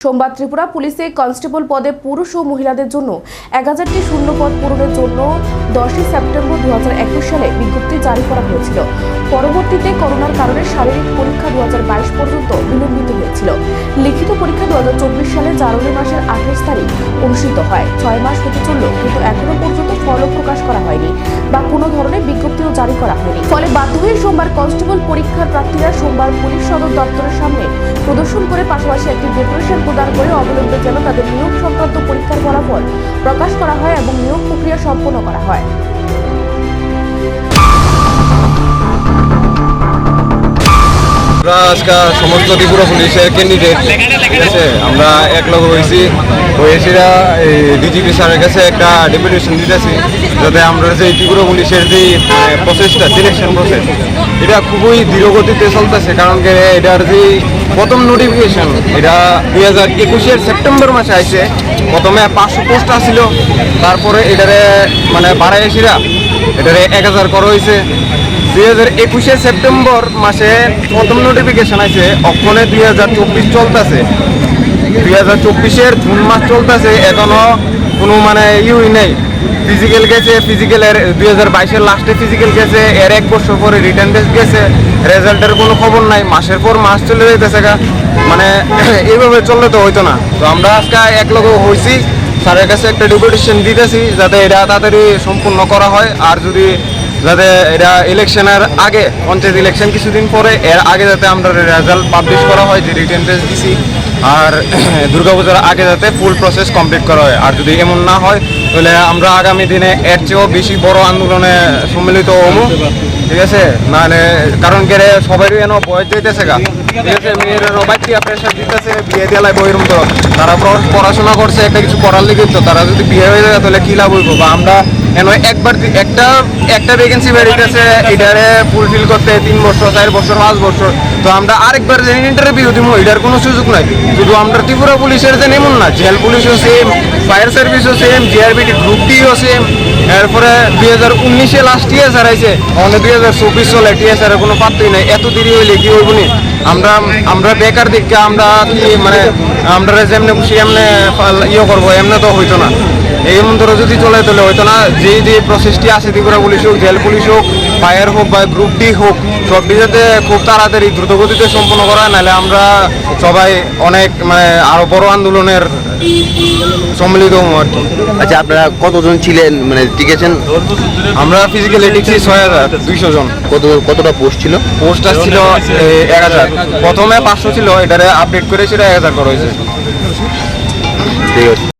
সোমবার ত্রিপুরা পুলিশে কনস্টেবল পদে পুরুষ ও মহিলাদের জন্য 1000টি শূন্য পদ পূরণের জন্য 10 সেপ্টেম্বর 2021 সালে বিজ্ঞপ্তি জারি করা হয়েছিল। পরবর্তীতে করোনার কারণে শারীরিক পরীক্ষা 2022 পর্যন্ত বিলম্বিত হয়েছিল। লিখিত পরীক্ষা 2024 সালে জানুয়ারি মাসের 28 তারিখ অনুষ্ঠিত হয়। 6 মাস হতে চলল, কিন্তু এখনো পর্যন্ত ফলও প্রকাশ করা হয়নি বা কোনো ধরনের বিজ্ঞপ্তিও জারি করা হয়নি। ফলে বাধ্য হয়ে সোমবার কনস্টেবল পরীক্ষার প্রার্থীরা সোমবার পুলিশ সদর দপ্তরের সামনে প্রদর্শন করে পাশাপাশি একটি ডেপুটেশন প্রদান করে অবিলম্বে যেন তাদের নিয়োগ সংক্রান্ত পরীক্ষার ফলাফল প্রকাশ করা হয় এবং নিয়োগ প্রক্রিয়া সম্পন্ন করা হয়। আজকে সমস্ত ত্রিপুরা পুলিশের ক্যান্ডিডেট ঠিক আছে, আমরা একলগ হয়েছি ডিজিপি স্যারের কাছে একটা ডেপুটেশন দিতেছি, যাতে আমরা যে ত্রিপুরা পুলিশের যে প্রসেসটা সিলেকশন প্রসেস এটা খুবই ধীরগতিতে চলতেছে। কারণ এটার যে প্রথম নোটিফিকেশন এটা 2021 সেপ্টেম্বর মাসে আসছে। প্রথমে 500 পোস্ট আসছিল, তারপরে এটারে বাড়াই এসিরা এটারে 1000 করা হয়েছে। 2021 সেপ্টেম্বর মাসে প্রথম নোটিফিকেশন আছে, ওখানে 2024 চলতেছে, 2024 জুন মাস চলতেছে, এখনো কোনো ইউই নেই। ফিজিক্যাল গেছে, ফিজিক্যালের 2022 লাস্টে ফিজিক্যাল গেছে, এর 1 বছর পরে রিটার্ন টেস্ট গেছে, রেজাল্টের কোনো খবর নাই। মাসের পর মাস চলে যেতেছে গা, এইভাবে চললে তো হইতো না। তো আমরা আজকে একলগ হয়েছি, স্যারের কাছে একটা ডেপুটেশন দিতেছি যাতে এটা তাড়াতাড়ি সম্পূর্ণ করা হয়। আর যদি যাতে এটা ইলেকশনের আগে, পঞ্চায়েত ইলেকশন কিছুদিন পরে, এর আগে যাতে আমরা রেজাল্ট পাবলিশ করা হয় যে রিটেন টেস্ট দিছি, আর দুর্গাপূজার আগে যাতে ফুল প্রসেস কমপ্লিট করা হয়। আর যদি এমন না হয় তাহলে আমরা আগামী দিনে এর চেয়েও বেশি বড় আন্দোলনে সম্মিলিত হবো, ঠিক আছে। নাহলে কারণ সবারই এনে বয়স দিতেছে গা, ঠিক আছে, মেয়েরাও বাচ্চা প্রেশার দিতেছে, বিয়ে দেওয়ায় বইরম তো তারা পড়াশোনা করছে একটা কিছু করার লিগে, তো তারা যদি বিয়ে হয়ে যায় তাহলে কী লাভ হইব। বা আমরা একবার একটা ভ্যাকেন্সি বেরিয়েছে, এটারে ফুলফিল করতে 3 বছর 4 বছর 5 বছর, তো আমরা আরেকবার যে ইন্টারভিউ দিব এটার কোনো সুযোগ নাই। শুধু আমরা ত্রিপুরা পুলিশের যে এমন না, জেল পুলিশও সেম, ফায়ার সার্ভিসও সেম, জিআরবিটি গ্রুপ ডিও সেম। এরপরে 2019 লাস্ট টিএসআর আছে, অনেক 2024 চলে, টিএসআর কোনো পাত্রই নাই। এত দেরি হইলে কি হইব নি? আমরা বেকার দিককে আমরা কি আমরা যেমনি খুশি এমনি করবো, এমনি তো হইতো না। এই মন্ত্র যদি চলে তাহলে হয়তো না। যে প্রসেসটি আছে ত্রিপুরা পুলিশ হোক, জেল পুলিশ হোক, ফায়ার হোক বা গ্রুপ ডি হোক, সবটি যাতে খুব তাড়াতাড়ি দ্রুতগতিতে সম্পন্ন করা হয়, নাহলে আমরা সবাই অনেক আরো বড় আন্দোলনের সম্মিলিত হবো আর কি। আচ্ছা, আপনারা কতজন ছিলেন টিকেছেন? আমরা ফিজিক্যালি টিকছি 6200 জন। কতটা পোস্ট ছিল? পোস্ট ছিল 1000, প্রথমে 500 ছিল, এটারে আপডেট করে সেটা 1000 করা হয়েছে। ঠিক আছে।